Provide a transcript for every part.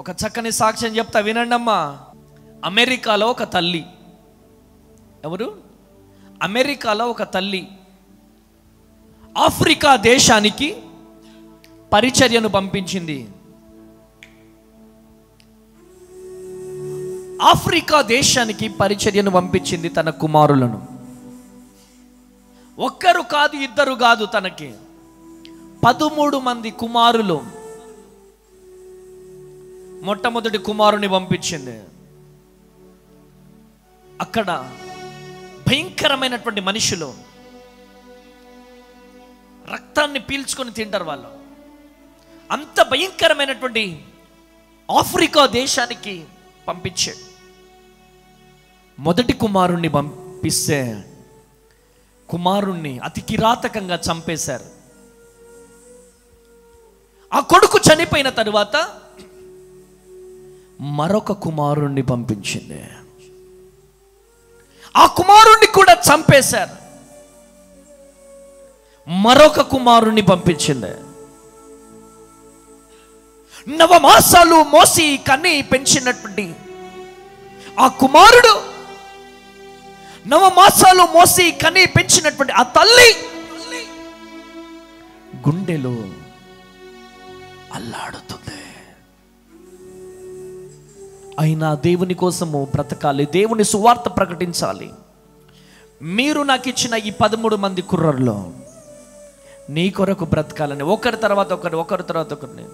ఒక చక్కని సాక్ష్యం చెప్తా వినండి అమ్మా. అమెరికాలో ఒక తల్లి, ఎవరు? అమెరికాలో ఒక తల్లి ఆఫ్రికా దేశానికి పరిచర్యను పంపించింది. ఆఫ్రికా దేశానికి పరిచర్యను పంపించింది తన కుమారులను. ఒక్కరు కాదు, ఇద్దరు కాదు, తనకి 13 మంది కుమారులు. మొట్టమొదటి కుమారుని పంపించింది. అక్కడ భయంకరమైనటువంటి మనుషులు, రక్తాన్ని పీల్చుకొని తింటారు వాళ్ళు. అంత భయంకరమైనటువంటి ఆఫ్రికా దేశానికి పంపించాడు. మొదటి కుమారుణ్ణి పంపిస్తే కుమారుణ్ణి అతి కిరాతకంగా చంపేశారు. ఆ కొడుకు చనిపోయిన తరువాత మరొక కుమారుణ్ణి పంపించింది. ఆ కుమారుణ్ణి కూడా చంపేశారు. మరొక కుమారుణ్ణి పంపించింది. నవమాసాలు మోసి కన్ని పెంచినటువంటి ఆ కుమారుడు, నవమాసాలు మోసి కన్ని పెంచినటువంటి ఆ తల్లి గుండెలో అల్లాడుతుంది. అయినా దేవుని కోసము బ్రతకాలి, దేవుని సువార్త ప్రకటించాలి. మీరు నాకు ఇచ్చిన ఈ 13 మంది కుర్రల్లో నీ కొరకు బ్రతకాలని ఒకరి తర్వాత ఒకరి తర్వాత ఒకరిని,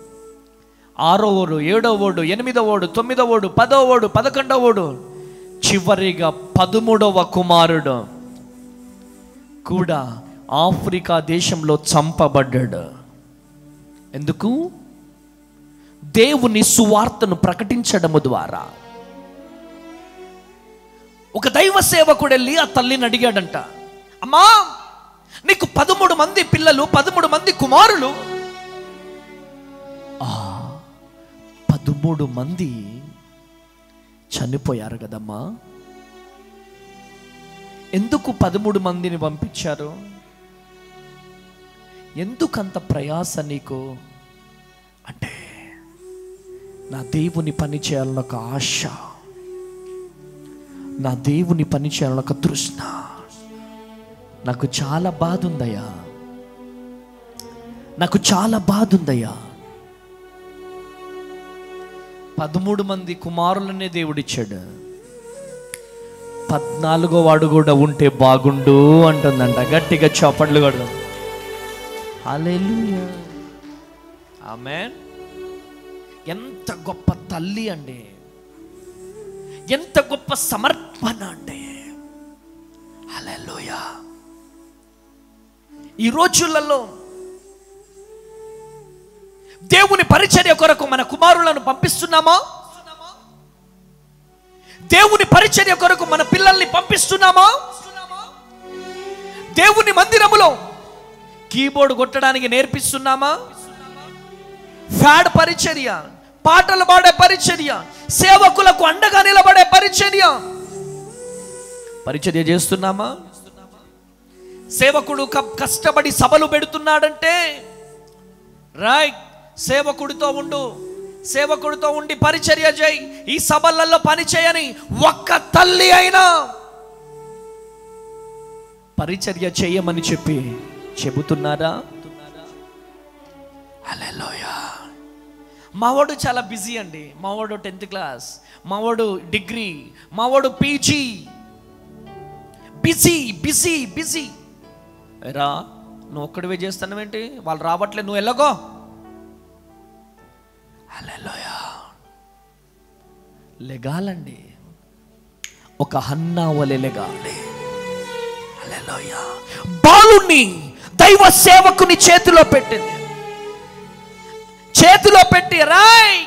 6వ ఓడు, 7వ ఓడు, 8వ ఓడు, 9వ ఓడు, 10వ ఓడు, 11వ ఓడు, చివరిగా 13వ కుమారుడు కూడా ఆఫ్రికా దేశంలో చంపబడ్డాడు. ఎందుకు? దేవుని సువార్తను ప్రకటించడము ద్వారా. ఒక దైవ సేవకుడు వెళ్ళి ఆ తల్లిని అడిగాడంట, అమ్మా నీకు 13 మంది పిల్లలు, 13 మంది కుమారులు, 13 మంది చనిపోయారు కదమ్మా, ఎందుకు 13 మందిని పంపించారు? ఎందుకంత ప్రయాస నీకు అంటే, నా దేవుని పని చేయాలని ఒక ఆశ, నా దేవుని పని చేయాలని ఒక తృష్ణ. నాకు చాలా బాధ ఉందయ్యా, నాకు చాలా బాధ ఉందయ్యా. 13 మంది కుమారులనే దేవుడిచ్చాడు, 14వ వాడు కూడా ఉంటే బాగుండు అంటుందంట. గట్టిగా చప్పట్లు కొడదాం. హల్లెలూయా, ఆమేన్. ఎంత గొప్ప తల్లి అండి, ఎంత గొప్ప సమర్పణ అండి. హల్లెలూయా. ఈ రోజులలో దేవుని పరిచర్య కొరకు మన కుమారులను పంపిస్తున్నామా? దేవుని పరిచర్య కొరకు మన పిల్లల్ని పంపిస్తున్నామా? దేవుని మందిరములో కీబోర్డ్ కొట్టడానికి నేర్పిస్తున్నామా? ఫ్యాడ్ పరిచర్య, పాటలు పాడే పరిచర్య, సేవకులకు అండగా నిలబడే పరిచర్య చేస్తున్నామా? సేవకుడు కష్టపడి సభలు పెడుతున్నాడంటే రైట్, సేవకుడితో ఉండు, సేవకుడితో ఉండి పరిచర్య చేయి, ఈ సభలలో పని చేయని ఒక్క తల్లి అయినా పరిచర్య చేయమని చెప్పి చెబుతున్నారా? హల్లెలూయా. మావాడు చాలా బిజీ అండి, మావాడు 10th క్లాస్, మావాడు డిగ్రీ, మావాడు పీజీ, బిజీ బిజీ బిజీ. రా, నువ్వు ఒక్కడివే చేస్తున్నావేంటి? వాళ్ళు రావట్లే, నువ్వు వెళ్ళగో. హల్లెలూయా. లెగాలండి, ఒక హన్నా వలె లెగాలి. హల్లెలూయా. బాలుని దైవ సేవకుని చేతిలో పెట్టింది, చేతిలో పెట్టి రాయ్,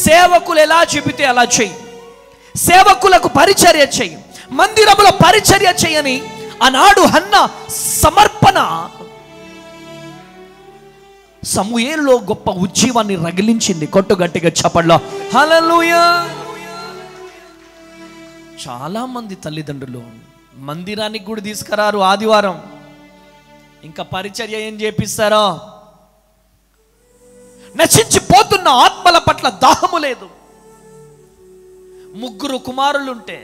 సేవకులు ఎలా చెబితే అలా చెయ్యి, సేవకులకు పరిచర్య చెయ్యి, మందిరములో పరిచర్య చేయని ఆనాడు హన్నా సమర్పణ సమూయేలులో గొప్ప ఉజ్జీవాన్ని రగిలించింది. కొట్టు గట్టిగా చప్పట్లో హల్లెలూయా. చాలా మంది తల్లిదండ్రులు మందిరానికి కూడా తీసుకురారు, ఆదివారం ఇంకా పరిచర్య ఏం చేపిస్తారో. నశించిపోతున్న నశించిపోతున్న ఆత్మల పట్ల దాహము లేదు. 3 కుమారులుంటే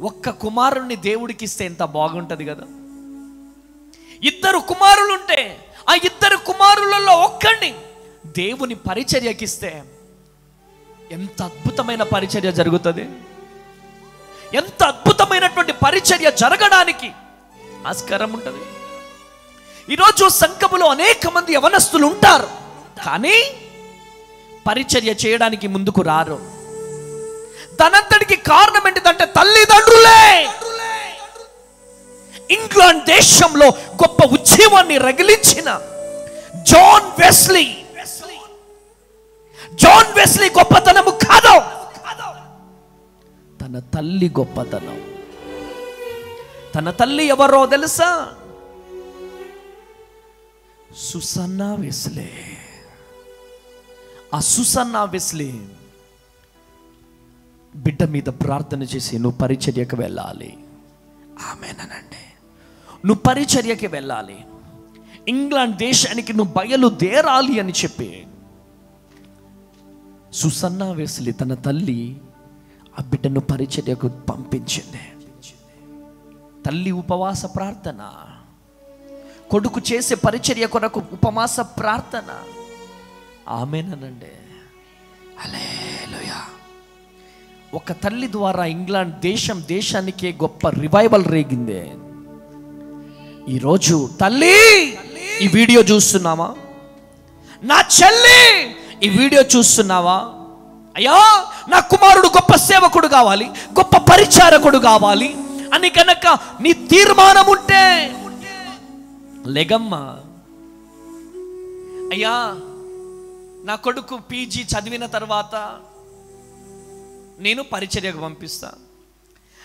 ఒక్క కుమారుణ్ణి దేవుడికి ఇస్తే ఎంత బాగుంటుంది కదా. 2 కుమారులుంటే ఆ 2 కుమారులలో ఒక్కడిని దేవుని పరిచర్యకిస్తే ఎంత అద్భుతమైన పరిచర్య జరుగుతుంది. ఎంత అద్భుతమైనటువంటి పరిచర్య జరగడానికి ఆస్కారం ఉంటుంది. ఈరోజు సంఘములో అనేక మంది యవనస్తులు ఉంటారు, కానీ పరిచర్య చేయడానికి ముందుకు రారు. దానంతటికి కారణం ఏంటిదంటే తల్లిదండ్రులే. ఇంగ్లాండ్ దేశంలో గొప్ప ఉద్యమాన్ని రగిలించిన జాన్ వెస్లీ గొప్పతనము కాదు, తన తల్లి గొప్పతనం. తన తల్లి ఎవరో తెలుసా? Susanna Wesley. ఆ సుసన్నా వెస్లీ బిడ్డ మీద ప్రార్థన చేసి, నువ్వు పరిచర్యకు వెళ్ళాలి. ఆమేనండి, నువ్వు పరిచర్యకి వెళ్ళాలి, ఇంగ్లాండ్ దేశానికి నువ్వు బయలుదేరాలి అని చెప్పి సుసన్నా వెస్లీ తన తల్లి ఆ బిడ్డను పరిచర్యకు పంపించింది. తల్లి ఉపవాస ప్రార్థన, కొడుకు చేసే పరిచర్య కొరకు ఉపవాస ప్రార్థన. ఆమేనండి, హల్లెలూయా. ఒక తల్లి ద్వారా ఇంగ్లాండ్ దేశానికే గొప్ప రివైవల్ రేగింది. ఈరోజు తల్లి ఈ వీడియో చూస్తున్నావా? నా చెల్లి ఈ వీడియో చూస్తున్నావా? అయ్యా, నా కుమారుడు గొప్ప సేవకుడు కావాలి, గొప్ప పరిచారకుడు కావాలి అని కనుక నీ తీర్మానం ఉంటే లెగమ్మా. అయ్యా, నా కొడుకు పీజీ చదివిన తర్వాత నేను పరిచర్యకు పంపిస్తా,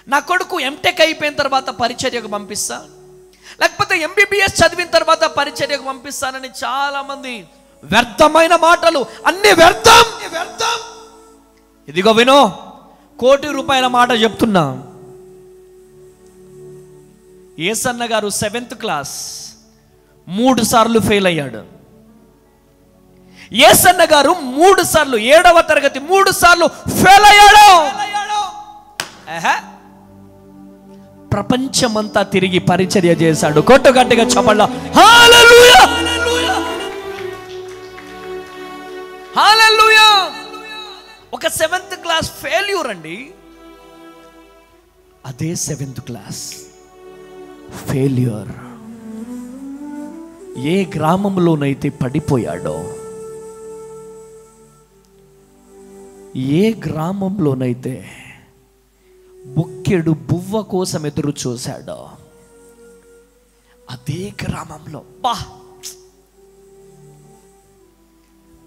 నా కొడుకు ఎంటెక్ అయిపోయిన తర్వాత పరిచర్యకు పంపిస్తా, లేకపోతే ఎంబీబీఎస్ చదివిన తర్వాత పరిచర్యకు పంపిస్తానని చాలా మంది వ్యర్థమైన మాటలు, అన్ని వ్యర్థం. ఇదిగో వినో, ₹1,00,00,000 మాట చెప్తున్నా. యేసన్న గారు 7th క్లాస్ 3 సార్లు ఫెయిల్ అయ్యాడు. యేసన్న గారు 3 సార్లు 7వ తరగతి 3 సార్లు ఫెయిల్ అయ్యాడు. ప్రపంచమంతా తిరిగి పరిచర్య చేశాడు. కొట్టు గట్టిగా చప్పట్ల హల్లెలూయా, హల్లెలూయా. ఒక 7th క్లాస్ ఫెయిల్యూర్ అండి. అదే 7th క్లాస్ ఫెయిల్యూర్ ఏ గ్రామంలోనైతే పడిపోయాడో, ఏ గ్రామంలోనైతే బుక్కెడు బువ్వ కోసం ఎదురు చూశాడో, అదే గ్రామంలో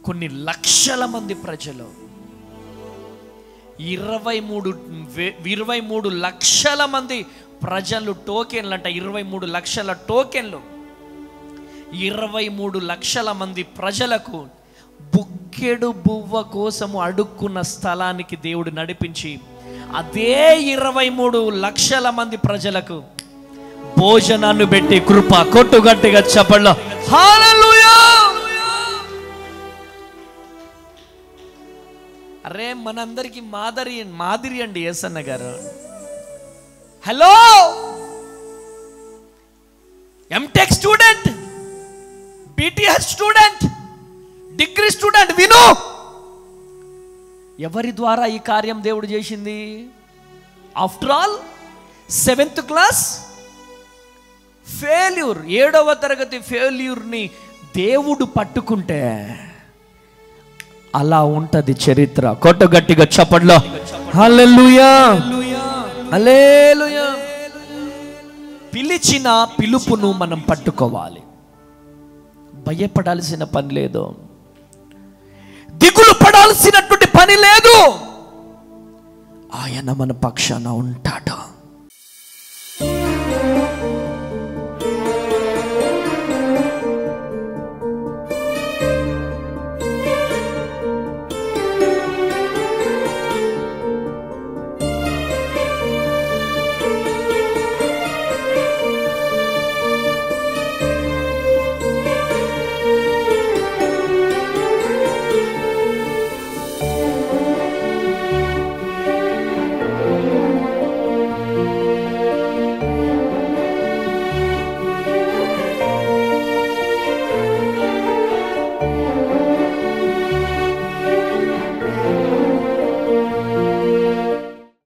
కొన్ని లక్షల మంది ప్రజలు, 23 లక్షల మంది ప్రజలు టోకెన్లు అంట, 23 లక్షల టోకెన్లు, 23 లక్షల మంది ప్రజలకు బుక్కెడు బువ్వ కోసము అడుక్కున్న స్థలానికి దేవుడు నడిపించి అదే 23 లక్షల మంది ప్రజలకు భోజనాన్ని పెట్టి కృప. కొట్టు గట్టిగా చప్పట్ల హల్లెలూయా. అరే, మనందరికి మాదిరి అండి యేసన్న గారు. Hello, M Tech student, BTS student, degree student, విను. ఎవరి ద్వారా ఈ కార్యం దేవుడు చేసింది? After all 7th class failure, 7వ తరగతి ఫెయిల్యూర్ని దేవుడు పట్టుకుంటే అలా ఉంటది చరిత్ర. కొట్టు గట్టిగా చప్పట్లో హల్లెలూయా, హల్లెలూయా. పిలిచిన పిలుపును మనం పట్టుకోవాలి. భయపడాల్సిన పని లేదు, దిగులు పడాల్సినటువంటి పని లేదు. ఆయన మన పక్షాన ఉంటాడు.